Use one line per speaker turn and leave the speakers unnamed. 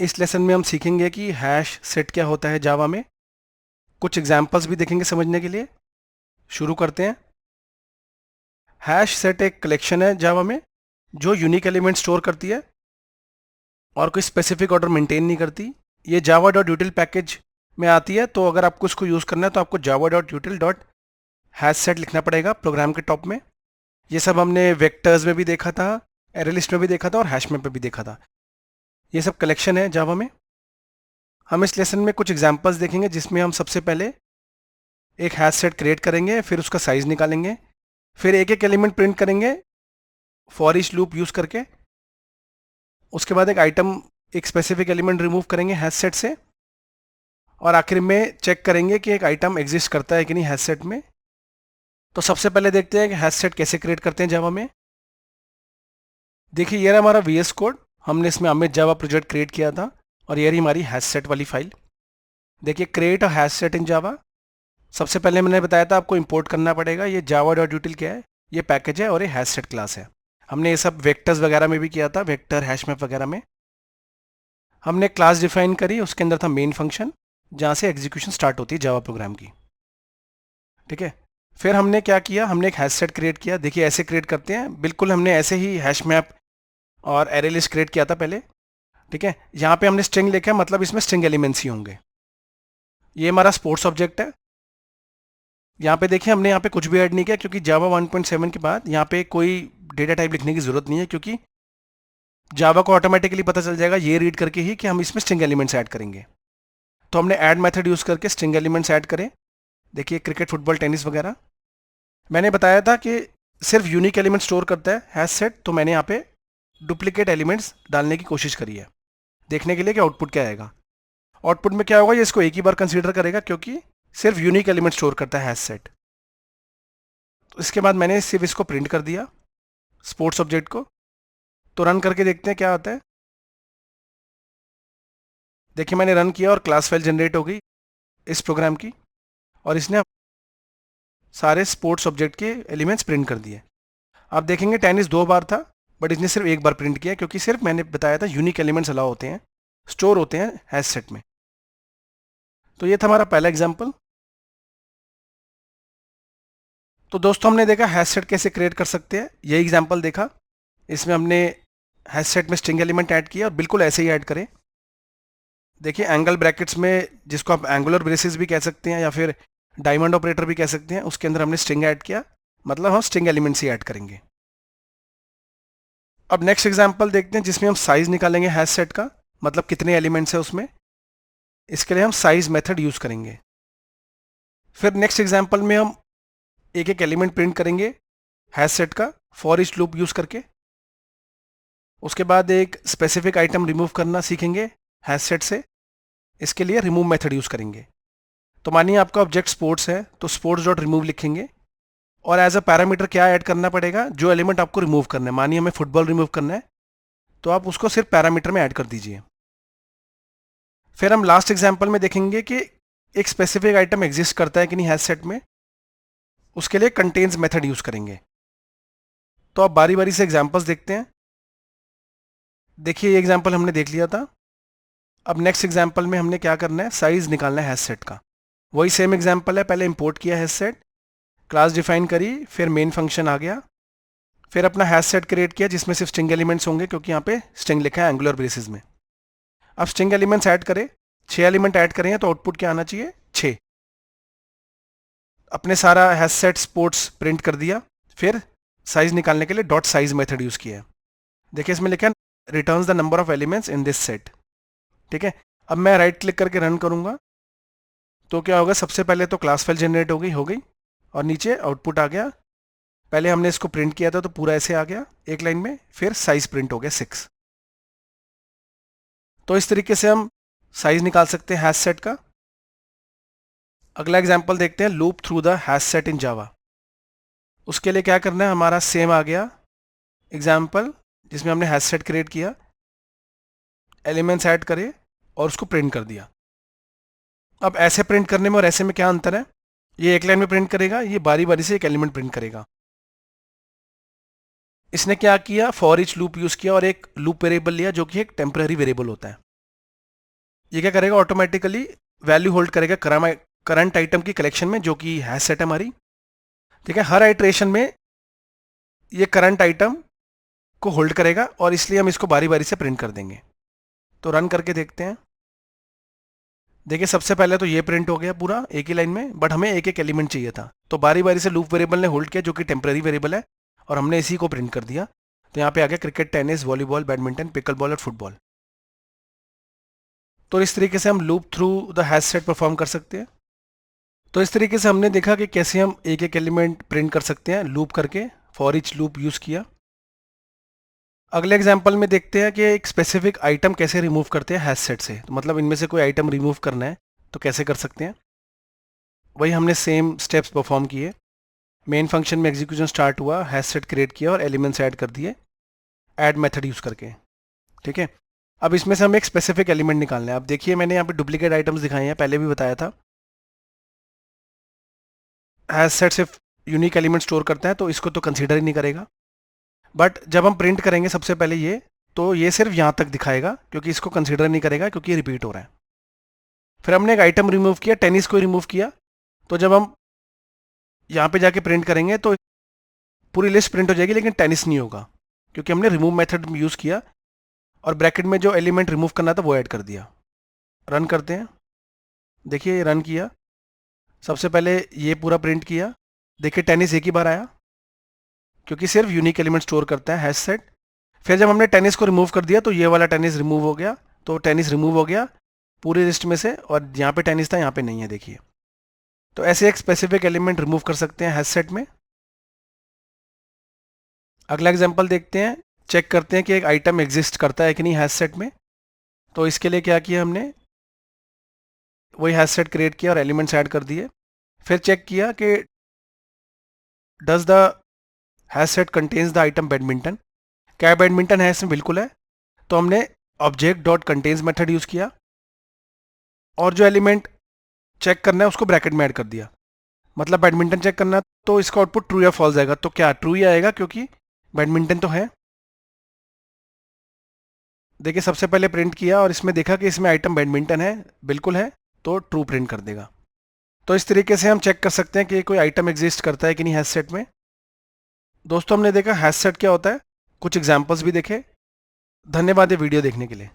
इस लेसन में हम सीखेंगे कि हैश सेट क्या होता है जावा में। कुछ एग्जांपल्स भी देखेंगे समझने के लिए। शुरू करते हैं। हैश सेट एक कलेक्शन है जावा में जो यूनिक एलिमेंट स्टोर करती है और कोई स्पेसिफिक ऑर्डर मेंटेन नहीं करती। ये जावा डॉट यूटिल पैकेज में आती है, तो अगर आपको इसको यूज़ करना है तो आपको Java dot यूटिल dot hash set लिखना पड़ेगा प्रोग्राम के टॉप में। ये सब हमने वेक्टर्स में भी देखा था, एरे लिस्ट में भी देखा था और हैश मैप पे भी देखा था। ये सब कलेक्शन है जावा में। हम इस लेसन में कुछ एग्जांपल्स देखेंगे जिसमें हम सबसे पहले एक हैश सेट क्रिएट करेंगे, फिर उसका साइज निकालेंगे, फिर एक एक एलिमेंट प्रिंट करेंगे फॉर ईच लूप यूज़ करके। उसके बाद एक आइटम, एक स्पेसिफिक एलिमेंट रिमूव करेंगे हैश सेट से, और आखिर में चेक करेंगे कि एक आइटम एग्जिस्ट करता है कि नहीं हैश सेट में। तो सबसे पहले देखते हैं कि हैश सेट कैसे क्रिएट करते हैं जावा में। देखिए ये रहा हमारा VS कोड, हमने इसमें अमित जावा प्रोजेक्ट क्रिएट किया था और ये रही हमारी हैश सेट वाली फाइल। देखिए create a hash set in जावा। सबसे पहले मैंने बताया था आपको इंपोर्ट करना पड़ेगा। ये जावा डॉट यूटिल क्या है, ये पैकेज है और ये हैश सेट क्लास है। हमने ये सब वेक्टर्स वगैरह में भी किया था, वेक्टर हैश मैप वगैरह में। हमने क्लास डिफाइन करी, उसके अंदर था मेन फंक्शन जहाँ से एग्जीक्यूशन स्टार्ट होती है जावा प्रोग्राम की। ठीक है, फिर हमने क्या किया, हमने एक हैश सेट क्रिएट किया। देखिए ऐसे क्रिएट करते हैं, बिल्कुल हमने ऐसे ही हैश मैप और एरे लिस्ट क्रिएट किया था पहले। ठीक है, यहाँ पे हमने स्ट्रिंग लिखा है, मतलब इसमें स्ट्रिंग एलिमेंट्स ही होंगे। ये हमारा स्पोर्ट्स ऑब्जेक्ट है। यहाँ पे देखिए हमने यहाँ पे कुछ भी ऐड नहीं किया क्योंकि जावा 1.7 के बाद यहाँ पे कोई डेटा टाइप लिखने की ज़रूरत नहीं है, क्योंकि जावा को ऑटोमेटिकली पता चल जाएगा ये रीड करके ही कि हम इसमें स्ट्रिंग एलिमेंट्स ऐड करेंगे। तो हमने ऐड मेथड यूज़ करके स्ट्रिंग एलिमेंट्स ऐड करें। देखिए क्रिकेट, फुटबॉल, टेनिस वगैरह। मैंने बताया था कि सिर्फ यूनिक एलिमेंट स्टोर करता है हैश सेट, तो मैंने यहाँ पे डुप्लीकेट एलिमेंट्स डालने की कोशिश करी है, देखने के लिए कि आउटपुट क्या आएगा। आउटपुट में क्या होगा, ये इसको एक ही बार कंसीडर करेगा क्योंकि सिर्फ यूनिक एलिमेंट स्टोर करता है हैश सेट। तो इसके बाद मैंने सिर्फ इसको प्रिंट कर दिया, स्पोर्ट्स ऑब्जेक्ट को। तो रन करके देखते हैं क्या आता है। देखिए मैंने रन किया और क्लास फाइल जनरेट हो गई इस प्रोग्राम की, और इसने सारे स्पोर्ट्स ऑब्जेक्ट के एलिमेंट्स प्रिंट कर दिए। आप देखेंगे टेनिस 2 बार था, बट इसने सिर्फ 1 बार प्रिंट किया क्योंकि सिर्फ मैंने बताया था यूनिक एलिमेंट्स अलाउ होते हैं, स्टोर होते हैं हैश सेट में। तो ये था हमारा पहला एग्जाम्पल। तो दोस्तों हमने देखा हैश सेट कैसे क्रिएट कर सकते हैं, यही एग्जाम्पल देखा। इसमें हमने हैश सेट में स्ट्रिंग एलिमेंट ऐड किया और बिल्कुल ऐसे ही ऐड करें। देखिए एंगल ब्रैकेट्स में, जिसको आप एंगुलर ब्रेसेस भी कह सकते हैं या फिर डायमंड ऑपरेटर भी कह सकते हैं, उसके अंदर हमने स्ट्रिंग ऐड किया, मतलब हम स्ट्रिंग एलिमेंट्स ही ऐड करेंगे। अब नेक्स्ट एग्जाम्पल देखते हैं जिसमें हम साइज निकालेंगे हैश सेट का, मतलब कितने एलिमेंट्स है उसमें। इसके लिए हम साइज मेथड यूज करेंगे। फिर नेक्स्ट एग्जाम्पल में हम एक एक एलिमेंट प्रिंट करेंगे हैश सेट का फॉर ईच लूप यूज करके। उसके बाद एक स्पेसिफिक आइटम रिमूव करना सीखेंगे हैश सेट से। इसके लिए रिमूव मेथड यूज करेंगे। तो मानिए आपका ऑब्जेक्ट स्पोर्ट्स है, तो स्पोर्ट्स डॉट रिमूव लिखेंगे, और एज अ पैरामीटर क्या ऐड करना पड़ेगा, जो एलिमेंट आपको रिमूव करना है। मानिए हमें फुटबॉल रिमूव करना है, तो आप उसको सिर्फ पैरामीटर में ऐड कर दीजिए। फिर हम लास्ट एग्जाम्पल में देखेंगे कि एक स्पेसिफिक आइटम एग्जिस्ट करता है कि नहीं हैश सेट में, उसके लिए कंटेन्स मेथड यूज करेंगे। तो आप बारी बारी से एग्जाम्पल्स देखते हैं। देखिए ये एग्जाम्पल हमने देख लिया था। अब नेक्स्ट एग्जाम्पल में हमने क्या करना है, साइज निकालना है हैश सेट का। वही सेम एग्जाम्पल है, पहले इंपोर्ट किया हैश सेट, क्लास डिफाइन करी, फिर मेन फंक्शन आ गया, फिर अपना हैश सेट क्रिएट किया जिसमें सिर्फ स्ट्रिंग एलिमेंट्स होंगे क्योंकि यहाँ पे स्ट्रिंग लिखा है एंगुलर बेसिस में। अब स्ट्रिंग एलिमेंट्स ऐड करें, 6 एलिमेंट ऐड करें तो आउटपुट क्या आना चाहिए, 6। अपने सारा हैश सेट स्पोर्ट्स प्रिंट कर दिया, फिर साइज निकालने के लिए डॉट साइज मेथड यूज किया है। देखिए इसमें लिखा है returns the number of elements in this set. ठीक है, अब मैं राइट क्लिक करके रन करूंगा तो क्या होगा, सबसे पहले तो क्लास फाइल जनरेट हो गई और नीचे आउटपुट आ गया। पहले हमने इसको प्रिंट किया था तो पूरा ऐसे आ गया एक लाइन में, फिर साइज प्रिंट हो गया 6। तो इस तरीके से हम साइज निकाल सकते हैं हैश सेट का। अगला एग्जांपल देखते हैं, loop through the hash set in Java. उसके लिए क्या करना है, हमारा सेम आ गया एग्जाम्पल जिसमें हमने हैश सेट क्रिएट किया, एलिमेंट्स ऐड करे और उसको प्रिंट कर दिया। अब ऐसे प्रिंट करने में और ऐसे में क्या अंतर है, ये एक लाइन में प्रिंट करेगा, ये बारी बारी से एक एलिमेंट प्रिंट करेगा। इसने क्या किया, फॉर ईच लूप यूज किया और एक लूप वेरिएबल लिया जो कि एक टेम्पररी वेरिएबल होता है। ये क्या करेगा, ऑटोमेटिकली वैल्यू होल्ड करेगा करंट आइटम की कलेक्शन में, जो कि हैश सेट है हमारी। ठीक है, हर आइट्रेशन में ये करंट आइटम को होल्ड करेगा और इसलिए हम इसको बारी बारी से प्रिंट कर देंगे। तो रन करके देखते हैं। देखिए सबसे पहले तो ये प्रिंट हो गया पूरा एक ही लाइन में, बट हमें एक एक एलिमेंट चाहिए था, तो बारी बारी से लूप वेरिएबल ने होल्ड किया, जो कि टेम्पररी वेरिएबल है, और हमने इसी को प्रिंट कर दिया। तो यहाँ पे आ गया cricket, tennis, volleyball, badminton, pickle ball और फुटबॉल। तो इस तरीके से हम loop through the hash set perform कर सकते हैं। तो इस तरीके से हमने देखा कि कैसे हम एक एक एलिमेंट प्रिंट कर सकते हैं लूप करके, फॉर ईच लूप यूज़ किया। अगले एग्जांपल में देखते हैं कि एक स्पेसिफिक आइटम कैसे रिमूव करते हैं हैश सेट से। तो मतलब इनमें से कोई आइटम रिमूव करना है तो कैसे कर सकते हैं। वही हमने सेम स्टेप्स परफॉर्म किए। मेन फंक्शन में एग्जीक्यूशन स्टार्ट हुआ, हैश सेट क्रिएट किया और एलिमेंट्स ऐड कर दिए ऐड मेथड यूज़ करके। ठीक है, अब इसमें से हमें एक स्पेसिफिक एलिमेंट निकालना है। अब देखिए मैंने यहाँ पे डुप्लीकेट आइटम्स दिखाए हैं, पहले भी बताया था। हैश सेट सिर्फ यूनिक एलिमेंट स्टोर करता है, तो इसको तो कंसीडर ही नहीं करेगा। बट जब हम प्रिंट करेंगे सबसे पहले ये, तो ये सिर्फ यहाँ तक दिखाएगा, क्योंकि इसको कंसीडर नहीं करेगा, क्योंकि ये रिपीट हो रहा है। फिर हमने एक आइटम रिमूव किया, टेनिस को रिमूव किया। तो जब हम यहाँ पे जाके प्रिंट करेंगे तो पूरी लिस्ट प्रिंट हो जाएगी, लेकिन टेनिस नहीं होगा, क्योंकि हमने रिमूव मेथड यूज़ किया और ब्रैकेट में जो एलिमेंट रिमूव करना था वो ऐड कर दिया। रन करते हैं। देखिए ये रन किया, सबसे पहले ये पूरा प्रिंट किया। देखिए टेनिस एक ही बार आया, क्योंकि सिर्फ यूनिक एलिमेंट स्टोर करता है हैश सेट। फिर जब हमने टेनिस को रिमूव कर दिया तो ये वाला टेनिस रिमूव हो गया, तो टेनिस रिमूव हो गया पूरी लिस्ट में से, और यहाँ पे टेनिस था यहाँ पे नहीं है। देखिए तो ऐसे एक स्पेसिफिक एलिमेंट रिमूव कर सकते हैं हैश सेट में। अगला एग्जांपल देखते हैं, चेक करते हैं कि एक आइटम एग्जिस्ट करता है कि नहीं हैश सेट में। तो इसके लिए क्या किया हमने, वही हैश सेट क्रिएट किया और एलिमेंट्स ऐड कर दिए। फिर चेक किया कि does the hash set contains the item badminton, क्या बैडमिंटन है इसमें, बिल्कुल है। तो हमने object dot contains method use किया और जो एलिमेंट चेक करना है उसको ब्रैकेट में ऐड कर दिया। मतलब बैडमिंटन चेक करना है तो इसका आउटपुट ट्रू या फॉल्स आएगा, तो क्या ट्रू ही आएगा, क्योंकि बैडमिंटन तो है। देखिए सबसे पहले प्रिंट किया और इसमें देखा कि इसमें आइटम बैडमिंटन है, बिल्कुल है, तो ट्रू प्रिंट कर देगा। तो इस तरीके से हम चेक कर सकते हैं कि कोई आइटम एग्जिस्ट करता है कि नहीं हैश सेट में। दोस्तों हमने देखा हैश सेट क्या होता है, कुछ एग्जाम्पल्स भी देखे। धन्यवाद ये वीडियो देखने के लिए।